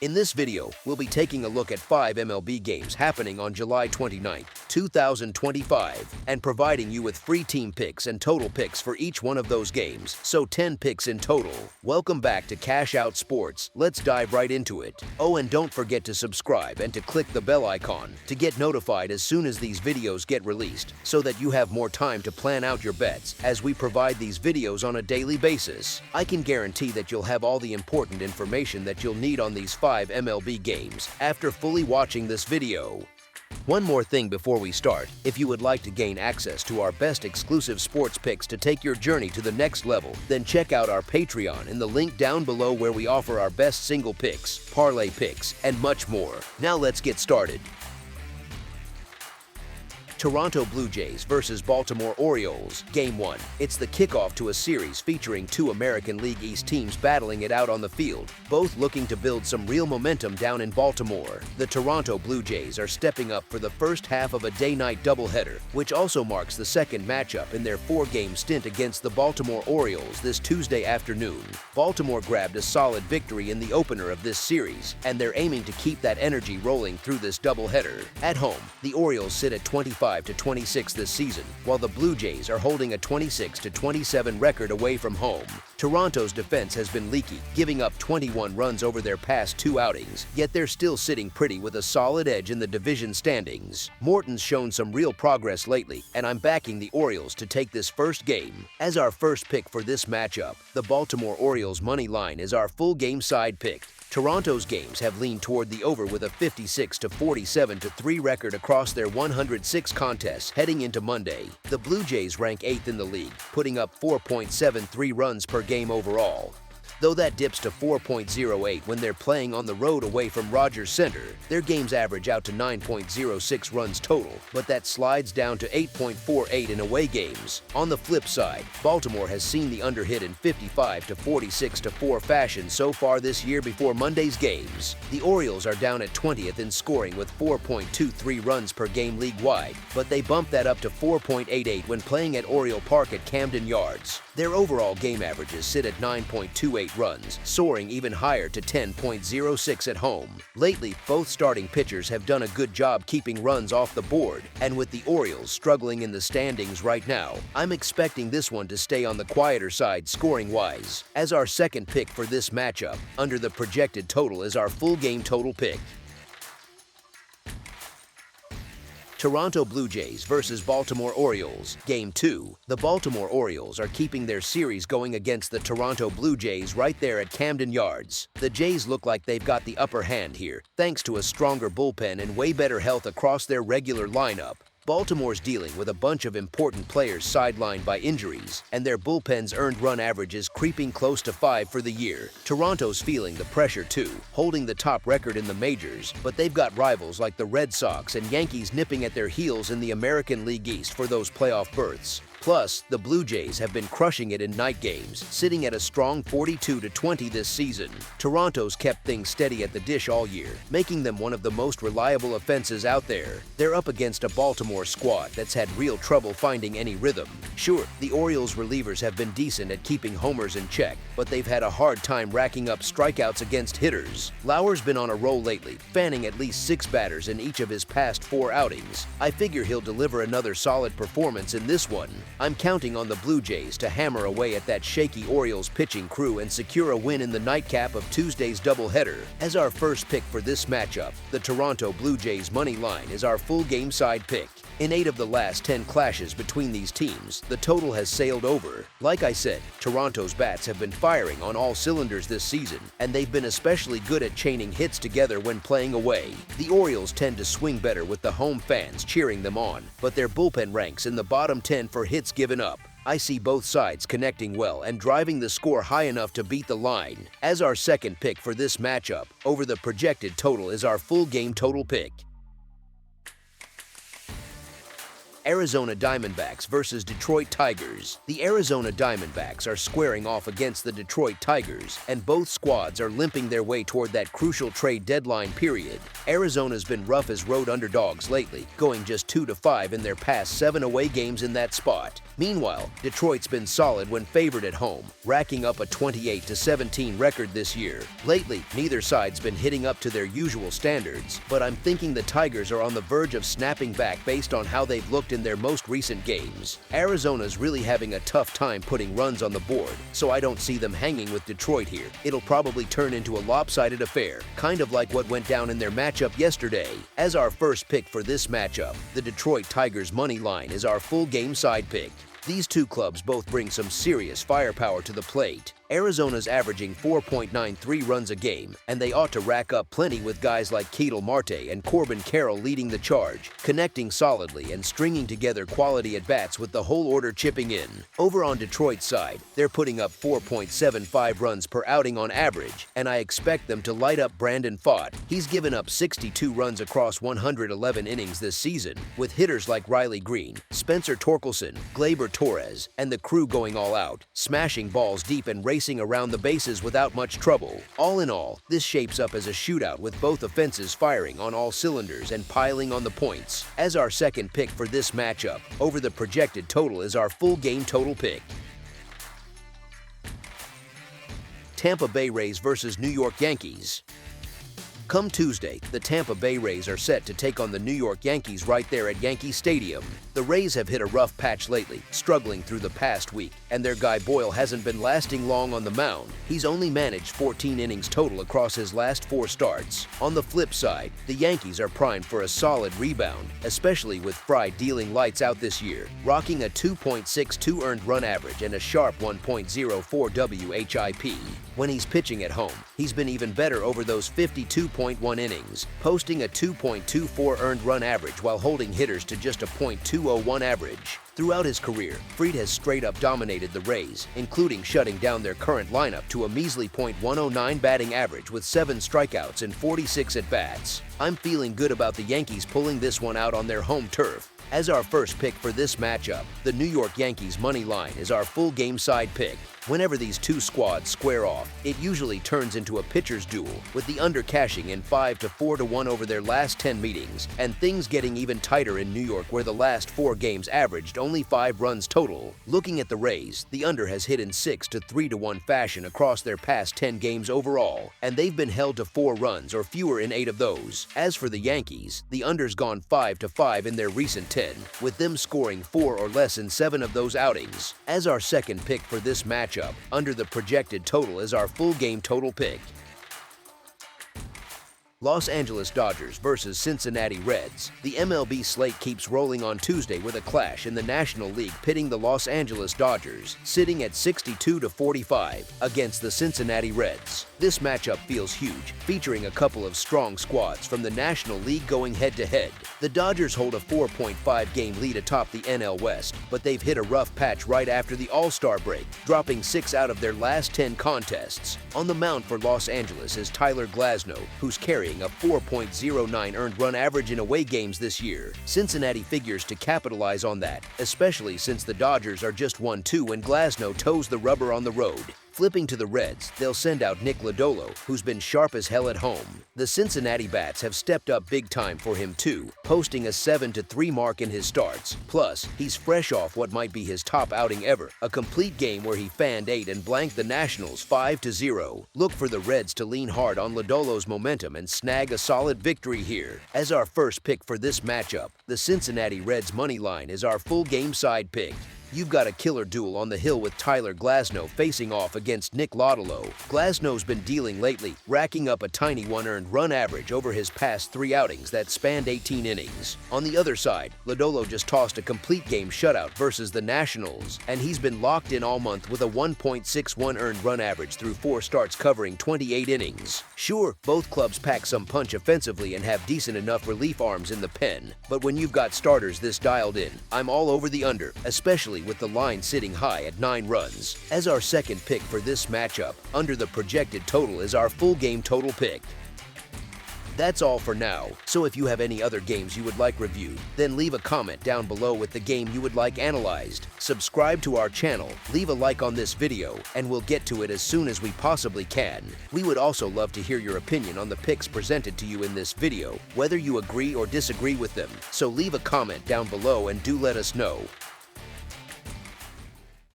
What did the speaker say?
In this video, we'll be taking a look at 5 MLB games happening on July 29, 2025, and providing you with free team picks and total picks for each one of those games, so 10 picks in total. Welcome back to Cash Out Sports. Let's dive right into it. Oh, and don't forget to subscribe and to click the bell icon to get notified as soon as these videos get released, so that you have more time to plan out your bets as we provide these videos on a daily basis. I can guarantee that you'll have all the important information that you'll need on these 5 MLB games after fully watching this video. One more thing before we start: if you would like to gain access to our best exclusive sports picks to take your journey to the next level, then check out our Patreon in the link down below, where we offer our best single picks, parlay picks, and much more. Now let's get started. Toronto Blue Jays versus Baltimore Orioles, Game 1. It's the kickoff to a series featuring two American League East teams battling it out on the field, both looking to build some real momentum down in Baltimore. The Toronto Blue Jays are stepping up for the first half of a day-night doubleheader, which also marks the second matchup in their 4-game stint against the Baltimore Orioles this Tuesday afternoon. Baltimore grabbed a solid victory in the opener of this series, and they're aiming to keep that energy rolling through this doubleheader. At home, the Orioles sit at 25-26 this season, while the Blue Jays are holding a 26-27 record away from home. Toronto's defense has been leaky, giving up 21 runs over their past 2 outings, yet they're still sitting pretty with a solid edge in the division standings. Morton's shown some real progress lately, and I'm backing the Orioles to take this first game. As our first pick for this matchup, the Baltimore Orioles money line is our full game side pick. Toronto's games have leaned toward the over with a 56-47-3 record across their 106 contests heading into Monday. The Blue Jays rank 8th in the league, putting up 4.73 runs per game overall. Though that dips to 4.08 when they're playing on the road away from Rogers Center, their games average out to 9.06 runs total, but that slides down to 8.48 in away games. On the flip side, Baltimore has seen the under hit in 55-46-4 fashion so far this year before Monday's games. The Orioles are down at 20th in scoring with 4.23 runs per game league-wide, but they bump that up to 4.88 when playing at Oriole Park at Camden Yards. Their overall game averages sit at 9.28 runs, soaring even higher to 10.06 at home. Lately, both starting pitchers have done a good job keeping runs off the board, and with the Orioles struggling in the standings right now, I'm expecting this one to stay on the quieter side scoring-wise. As our second pick for this matchup, under the projected total is our full game total pick. Toronto Blue Jays versus Baltimore Orioles, Game 2. The Baltimore Orioles are keeping their series going against the Toronto Blue Jays right there at Camden Yards. The Jays look like they've got the upper hand here, thanks to a stronger bullpen and way better health across their regular lineup. Baltimore's dealing with a bunch of important players sidelined by injuries, and their bullpen's earned run average is creeping close to 5 for the year. Toronto's feeling the pressure too, holding the top record in the majors, but they've got rivals like the Red Sox and Yankees nipping at their heels in the American League East for those playoff berths. Plus, the Blue Jays have been crushing it in night games, sitting at a strong 42-20 this season. Toronto's kept things steady at the dish all year, making them one of the most reliable offenses out there. They're up against a Baltimore squad that's had real trouble finding any rhythm. Sure, the Orioles relievers have been decent at keeping homers in check, but they've had a hard time racking up strikeouts against hitters. Lauer's been on a roll lately, fanning at least 6 batters in each of his past 4 outings. I figure he'll deliver another solid performance in this one. I'm counting on the Blue Jays to hammer away at that shaky Orioles pitching crew and secure a win in the nightcap of Tuesday's doubleheader. As our first pick for this matchup, the Toronto Blue Jays money line is our full game side pick. In 8 of the last 10 clashes between these teams, the total has sailed over. Like I said, Toronto's bats have been firing on all cylinders this season, and they've been especially good at chaining hits together when playing away. The Orioles tend to swing better with the home fans cheering them on, but their bullpen ranks in the bottom 10 for hits given up. I see both sides connecting well and driving the score high enough to beat the line. As our second pick for this matchup, over the projected total is our full game total pick. Arizona Diamondbacks versus Detroit Tigers. The Arizona Diamondbacks are squaring off against the Detroit Tigers, and both squads are limping their way toward that crucial trade deadline period. Arizona's been rough as road underdogs lately, going just 2-5 in their past 7 away games in that spot. Meanwhile, Detroit's been solid when favored at home, racking up a 28-17 record this year. Lately, neither side's been hitting up to their usual standards, but I'm thinking the Tigers are on the verge of snapping back based on how they've looked in their most recent games. Arizona's really having a tough time putting runs on the board, so I don't see them hanging with Detroit here. It'll probably turn into a lopsided affair, kind of like what went down in their matchup yesterday. As our first pick for this matchup, the Detroit Tigers money line is our full game side pick. These two clubs both bring some serious firepower to the plate. Arizona's averaging 4.93 runs a game, and they ought to rack up plenty with guys like Ketel Marte and Corbin Carroll leading the charge, connecting solidly and stringing together quality at-bats with the whole order chipping in. Over on Detroit's side, they're putting up 4.75 runs per outing on average, and I expect them to light up Brandon Pfaadt. He's given up 62 runs across 111 innings this season, with hitters like Riley Green, Spencer Torkelson, Gleyber Torres, and the crew going all out, smashing balls deep and racing around the bases without much trouble. All in all, this shapes up as a shootout with both offenses firing on all cylinders and piling on the points. As our second pick for this matchup, over the projected total is our full game total pick. Tampa Bay Rays versus New York Yankees. Come Tuesday, the Tampa Bay Rays are set to take on the New York Yankees right there at Yankee Stadium. The Rays have hit a rough patch lately, struggling through the past week, and their guy Boyle hasn't been lasting long on the mound. He's only managed 14 innings total across his last 4 starts. On the flip side, the Yankees are primed for a solid rebound, especially with Fry dealing lights out this year, rocking a 2.62 earned run average and a sharp 1.04 WHIP. When he's pitching at home, he's been even better over those 52.1 innings, posting a 2.24 earned run average while holding hitters to just a .201 average. Throughout his career, Fried has straight-up dominated the Rays, including shutting down their current lineup to a measly .109 batting average with 7 strikeouts and 46 at-bats. I'm feeling good about the Yankees pulling this one out on their home turf. As our first pick for this matchup, the New York Yankees money line is our full game side pick. Whenever these two squads square off, it usually turns into a pitcher's duel, with the under cashing in 5 to 4 to 1 over their last 10 meetings, and things getting even tighter in New York where the last 4 games averaged only 5 runs total. Looking at the Rays, the under has hit in 6 to 3 to 1 fashion across their past 10 games overall, and they've been held to 4 runs or fewer in 8 of those. As for the Yankees, the under's gone 5 to 5 in their recent 10, with them scoring 4 or less in 7 of those outings. As our second pick for this matchup, under the projected total is our full game total pick. Los Angeles Dodgers versus Cincinnati Reds. The MLB slate keeps rolling on Tuesday with a clash in the National League pitting the Los Angeles Dodgers, sitting at 62 to 45, against the Cincinnati Reds. This matchup feels huge, featuring a couple of strong squads from the National League going head-to-head. The Dodgers hold a 4.5 game lead atop the NL West, but they've hit a rough patch right after the All-Star break, dropping 6 out of their last 10 contests. On the mound for Los Angeles is Tyler Glasnow, who's carrying a 4.09 earned run average in away games this year. Cincinnati figures to capitalize on that, especially since the Dodgers are just 1-2 when Glasnow toes the rubber on the road. Flipping to the Reds, they'll send out Nick Lodolo, who's been sharp as hell at home. The Cincinnati Bats have stepped up big time for him too, posting a 7-3 mark in his starts. Plus, he's fresh off what might be his top outing ever, a complete game where he fanned 8 and blanked the Nationals 5-0. Look for the Reds to lean hard on Lodolo's momentum and snag a solid victory here. As our first pick for this matchup, the Cincinnati Reds money line is our full game side pick. You've got a killer duel on the hill with Tyler Glasnow facing off against Nick Lodolo. Glasnow's been dealing lately, racking up a tiny 1 earned run average over his past 3 outings that spanned 18 innings. On the other side, Lodolo just tossed a complete game shutout versus the Nationals, and he's been locked in all month with a 1.61 earned run average through 4 starts covering 28 innings. Sure, both clubs pack some punch offensively and have decent enough relief arms in the pen, but when you've got starters this dialed in, I'm all over the under, especially with the line sitting high at 9 runs. As our second pick for this matchup, under the projected total is our full game total pick. That's all for now, so if you have any other games you would like reviewed, then leave a comment down below with the game you would like analyzed. Subscribe to our channel, leave a like on this video, and we'll get to it as soon as we possibly can. We would also love to hear your opinion on the picks presented to you in this video, whether you agree or disagree with them, so leave a comment down below and do let us know.